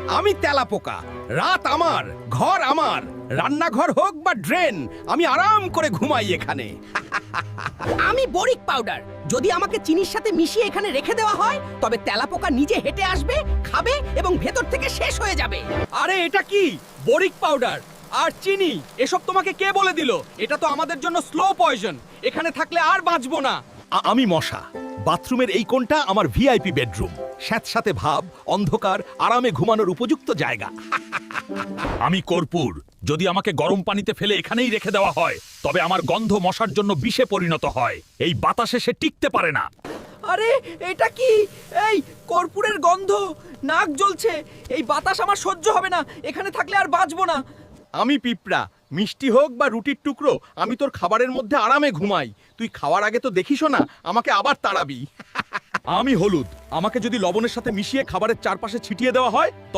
আমি তেলাপোকা, রাত আমার, ঘর আমার, রান্নাঘর হোক বা ড্রেন, আমি আরাম করে ঘুমাই এখানে। আমি বরিক পাউডার, যদি আমাকে চিনির সাথে মিশিয়ে এখানে রেখে দেওয়া হয় তবে তেলাপোকা নিজে হেঁটে আসবে, খাবে এবং ভেতর থেকে শেষ হয়ে যাবে। আরে এটা কি? বরিক পাউডার আর চিনি এসব তোমাকে কে বলে দিল? এটা তো আমাদের জন্য স্লো পয়জন। এখানে থাকলে আর বাঁচবো না। আমি মশা। বাথরুমের এই কোণটা আমার ভিআইপি বেডরুম। স্যাঁতস্যাঁতে ভাব, অন্ধকার, আরামে ঘুমানোর উপযুক্ত জায়গা। আমি কর্পূর। যদি আমাকে গরম পানিতে ফেলে এখানেই রেখে দেওয়া হয় তবে আমার গন্ধ মশার জন্য বিষে পরিণত হয়। এই বাতাসে সে টিকতে পারে না। আরে এটা কি? এই কর্পূরের গন্ধ, নাক জ্বলছে। এই বাতাস আমার সহ্য হবে না, এখানে থাকলে আর বাঁচবো না। আমি পিঁপড়া। মিষ্টি হোক বা রুটির টুকরো, আমি তোর খাবারের মধ্যে আরামে ঘুমাই। তুই খাওয়ার আগে তো দেখিসও না, আমাকে আবার তাড়াবি। আমি হলুদ। আমাকে যদি লবণের সাথে মিশিয়ে খাবারের চারপাশে ছিটিয়ে দেওয়া হয় তবে